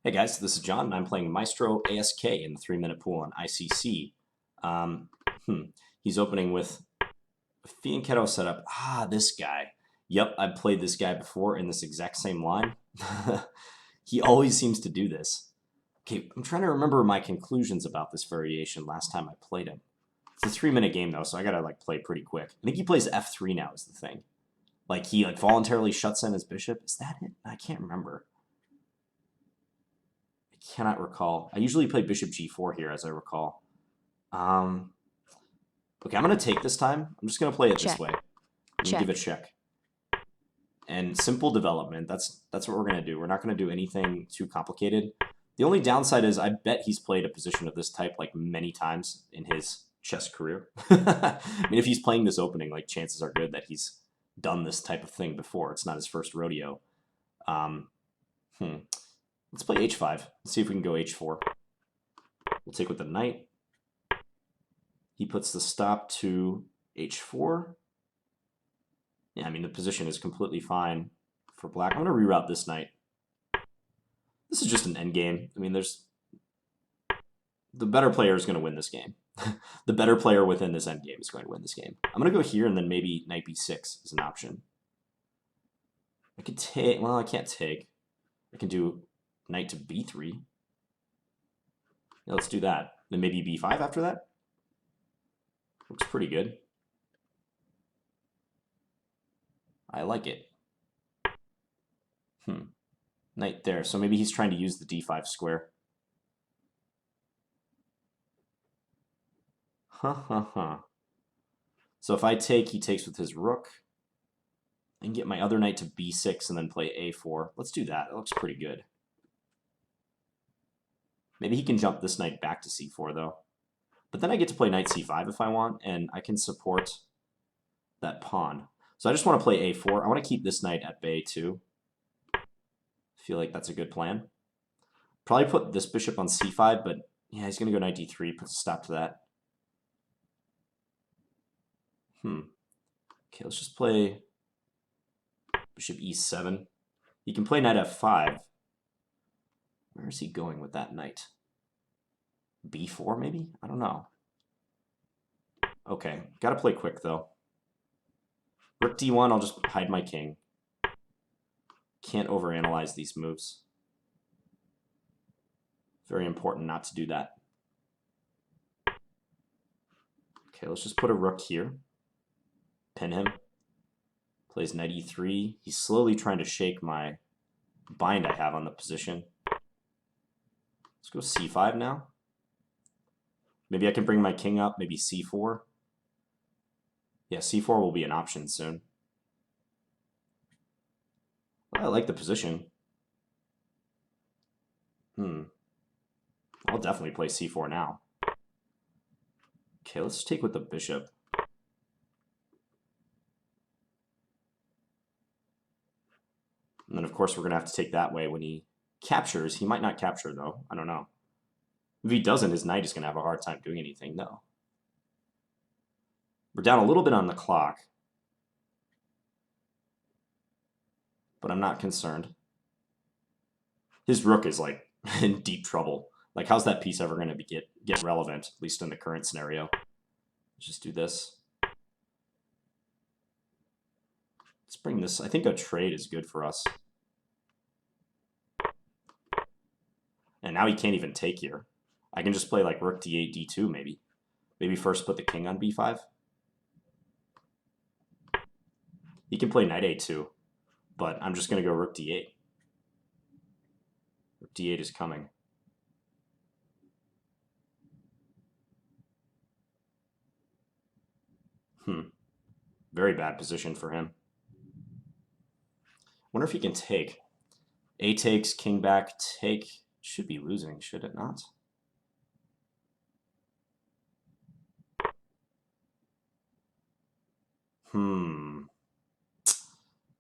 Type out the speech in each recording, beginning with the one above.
Hey guys, this is John, and I'm playing Maestro ASK in the 3-minute pool on ICC. Um, He's opening with a Fianchetto setup. This guy. Yep, I've played this guy before in this exact same line. He always seems to do this. Okay, I'm trying to remember my conclusions about this variation last time I played him. It's a 3-minute game though, so I gotta play pretty quick. I think he plays F3 now is the thing. He voluntarily shuts in his bishop. Is that it? I can't remember. Cannot recall. I usually play bishop g4 here, as I recall. Okay, I'm going to take this time. I'm just going to play it this way. I'm going to give it check. And simple development. That's what we're going to do. We're not going to do anything too complicated. The only downside is I bet he's played a position of this type many times in his chess career. I mean, if he's playing this opening, chances are good that he's done this type of thing before. It's not his first rodeo. Let's play h5. Let's see if we can go h4. We'll take with the knight. He puts the stop to h4. Yeah, I mean, the position is completely fine for black. I'm going to reroute this knight. This is just an endgame. I mean, the better player is going to win this game. The better player within this endgame is going to win this game. I'm going to go here, and then maybe knight b6 is an option. I could take... Well, I can't take. I can do knight to b3. Yeah, let's do that. Then maybe b5 after that. Looks pretty good. I like it. Knight there. So maybe he's trying to use the d5 square. So if I take, he takes with his rook. I can get my other knight to b6 and then play a4. Let's do that. It looks pretty good. Maybe he can jump this knight back to c4, though. But then I get to play knight c5 if I want, and I can support that pawn. So I just want to play a4. I want to keep this knight at bay, too. I feel like that's a good plan. Probably put this bishop on c5, but yeah, he's going to go knight d3, put a stop to that. Okay, let's just play bishop e7. He can play knight f5. Where is he going with that knight? b4, maybe? I don't know. Okay, gotta play quick, though. Rook d1, I'll just hide my king. Can't overanalyze these moves. Very important not to do that. Okay, let's just put a rook here. Pin him. Plays knight e3. He's slowly trying to shake my bind I have on the position. Let's go c5 now. Maybe I can bring my king up, maybe c4. Yeah, c4 will be an option soon. Well, I like the position. I'll definitely play c4 now. Okay, let's take with the bishop. And then, of course, we're going to have to take that way when he captures. He might not capture, though. I don't know. If he doesn't, his knight is going to have a hard time doing anything, though. We're down a little bit on the clock. But I'm not concerned. His rook is, in deep trouble. How's that piece ever going to get relevant, at least in the current scenario? Let's just do this. Let's bring this. I think a trade is good for us. And now he can't even take here. I can just play rook d8, d2 maybe. Maybe first put the king on b5. He can play knight a2, but I'm just going to go rook d8. Rook d8 is coming. Very bad position for him. Wonder if he can take. A takes, king back, take. Should be losing, should it not?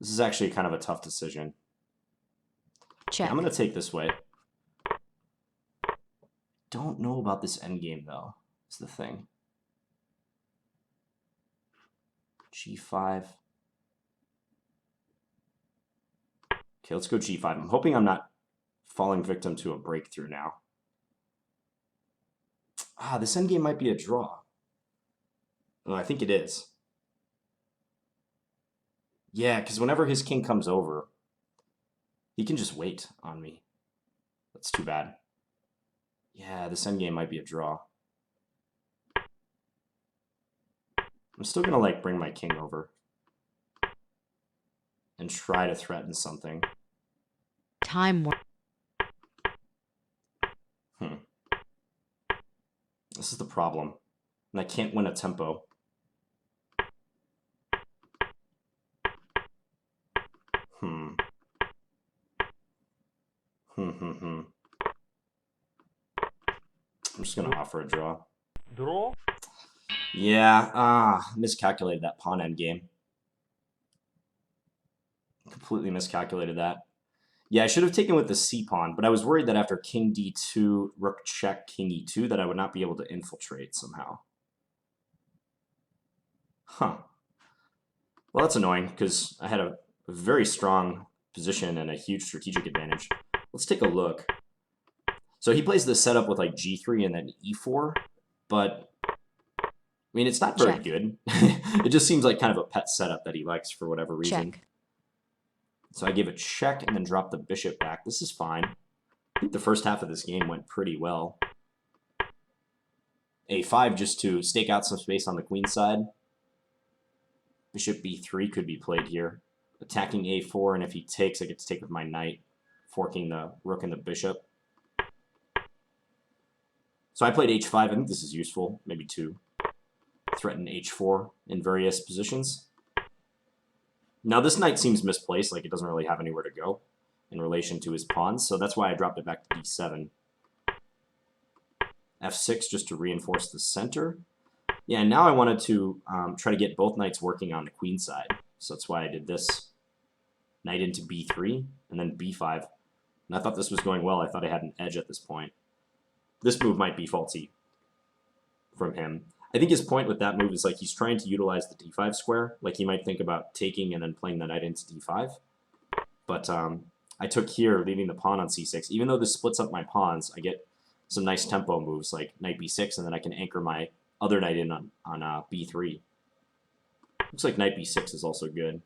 This is actually kind of a tough decision. Check. Yeah, I'm going to take this way. Don't know about this endgame, though, is the thing. g5. Okay, let's go g5. I'm hoping I'm not falling victim to a breakthrough now. Ah, this endgame might be a draw. Oh, I think it is. Yeah, because whenever his king comes over, he can just wait on me. That's too bad. Yeah, this endgame might be a draw. I'm still gonna like bring my king over and try to threaten something. Time. This is the problem. And I can't win a tempo. I'm just gonna offer a draw. Draw? Yeah, miscalculated that pawn endgame. Completely miscalculated that. Yeah, I should have taken with the c-pawn, but I was worried that after king d2, rook check, king e2, that I would not be able to infiltrate somehow. Huh. Well, that's annoying, because I had a very strong position and a huge strategic advantage. Let's take a look. So he plays this setup with like g3 and then e4, but I mean, it's not very good. It just seems like kind of a pet setup that he likes for whatever reason. Check. So I gave a check and then dropped the bishop back. This is fine. I think the first half of this game went pretty well. a5 just to stake out some space on the queen side. Bishop b3 could be played here. Attacking a4, and if he takes, I get to take with my knight, forking the rook and the bishop. So I played h5. I think this is useful, maybe to threaten h4 in various positions. Now this knight seems misplaced, like it doesn't really have anywhere to go in relation to his pawns, so that's why I dropped it back to d7. f6 just to reinforce the center. Yeah, and now I wanted to try to get both knights working on the queen side, so that's why I did this. Knight into b3, and then b5. And I thought this was going well. I thought I had an edge at this point. This move might be faulty from him. I think his point with that move is like he's trying to utilize the d5 square. Like he might think about taking and then playing the knight into d5. But I took here, leaving the pawn on c6. Even though this splits up my pawns, I get some nice tempo moves like knight b6, and then I can anchor my other knight in on b3. Looks like knight b6 is also good.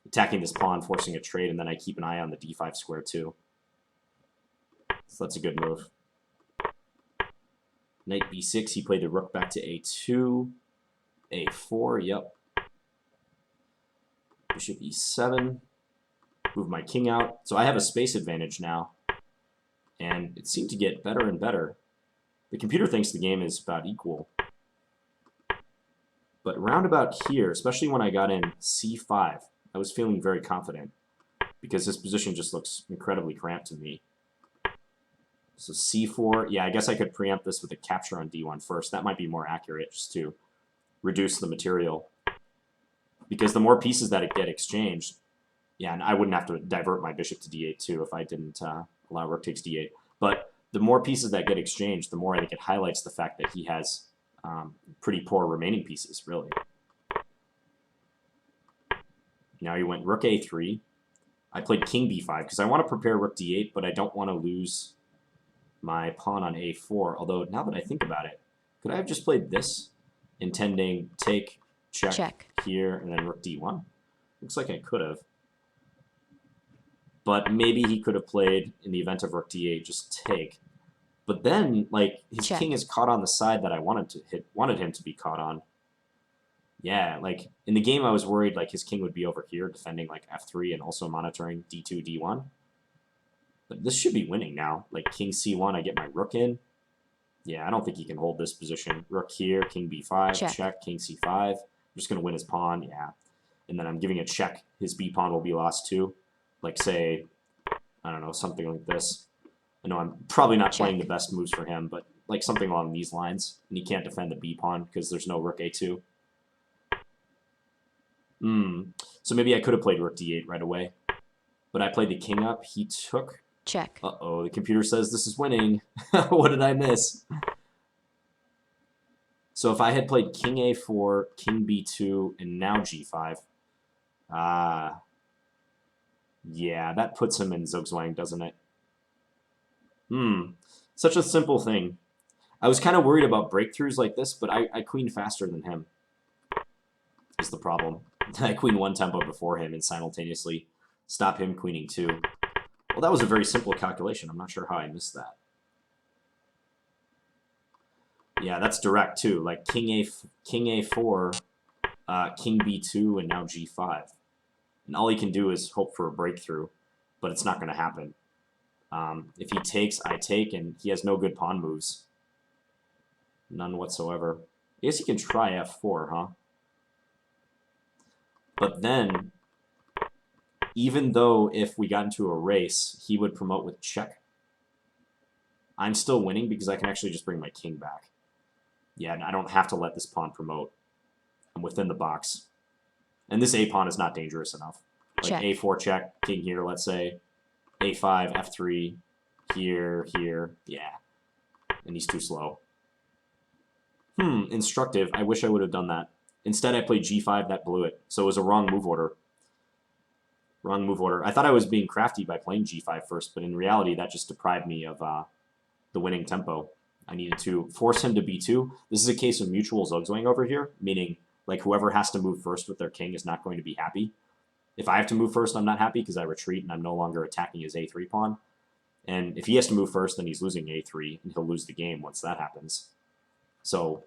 Attacking this pawn, forcing a trade, and then I keep an eye on the d5 square too. So that's a good move. Knight b6, he played the rook back to a2. a4, yep. Bishop e7. Move my king out. So I have a space advantage now. And it seemed to get better and better. The computer thinks the game is about equal. But round about here, especially when I got in c5, I was feeling very confident. Because this position just looks incredibly cramped to me. So c4, yeah, I guess I could preempt this with a capture on d1 first. That might be more accurate, just to reduce the material. Because the more pieces that get exchanged, yeah, and I wouldn't have to divert my bishop to d8 too if I didn't allow rook takes d8. But the more pieces that get exchanged, the more I think it highlights the fact that he has pretty poor remaining pieces, really. Now he went rook a3. I played king b5 because I want to prepare rook d8, but I don't want to lose my pawn on a4. Although, now that I think about it, could I have just played this, intending take, check. Here, and then rook d1? Looks like I could have. But maybe he could have played, in the event of rook d8, just take. But then, like, his king is caught on the side that I wanted him to be caught on. Yeah, like, in the game I was worried, like, his king would be over here, defending, like, f3 and also monitoring d2, d1. But this should be winning now. Like, king c1, I get my rook in. Yeah, I don't think he can hold this position. Rook here, king b5, check, king c5. I'm just going to win his pawn, yeah. And then I'm giving a check. His b pawn will be lost too. Like, say, I don't know, something like this. I know I'm probably not playing the best moves for him, but like something along these lines. And he can't defend the b pawn because there's no rook a2. So maybe I could have played rook d8 right away. But I played the king up. He took... Check. Uh-oh, the computer says this is winning. What did I miss? So if I had played king a4, king b2, and now g5... yeah, that puts him in Zugzwang, doesn't it? Such a simple thing. I was kind of worried about breakthroughs like this, but I queened faster than him. Is the problem. I queen 1 tempo before him and simultaneously stop him queening 2. Well, that was a very simple calculation. I'm not sure how I missed that. Yeah, that's direct too. Like king A4, king B2, and now G5. And all he can do is hope for a breakthrough, but it's not going to happen. If he takes, I take, and he has no good pawn moves. None whatsoever. I guess he can try F4, huh? But then, even though if we got into a race, he would promote with check, I'm still winning because I can actually just bring my king back. Yeah, and I don't have to let this pawn promote. I'm within the box. And this A pawn is not dangerous enough. Like Check. A4 check, king here, let's say. A5, F3, here, here, yeah. And he's too slow. Instructive. I wish I would have done that. Instead, I played G5, that blew it. So it was a wrong move order. Wrong move order. I thought I was being crafty by playing G5 first, but in reality, that just deprived me of the winning tempo. I needed to force him to B2. This is a case of mutual zugzwang over here, meaning like whoever has to move first with their king is not going to be happy. If I have to move first, I'm not happy because I retreat and I'm no longer attacking his A3 pawn. And if he has to move first, then he's losing A3, and he'll lose the game once that happens. So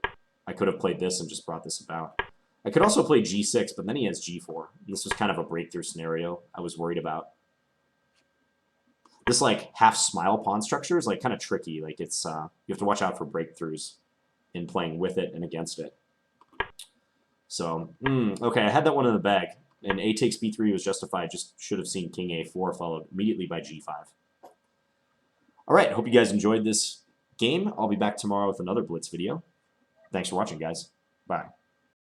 I could have played this and just brought this about. I could also play G6, but then he has G4. This was kind of a breakthrough scenario I was worried about. This like half smile pawn structure is like kind of tricky. Like it's you have to watch out for breakthroughs in playing with it and against it. So okay, I had that one in the bag, and A takes B3 was justified. Just should have seen king A4 followed immediately by G5. All right, hope you guys enjoyed this game. I'll be back tomorrow with another Blitz video. Thanks for watching, guys. Bye.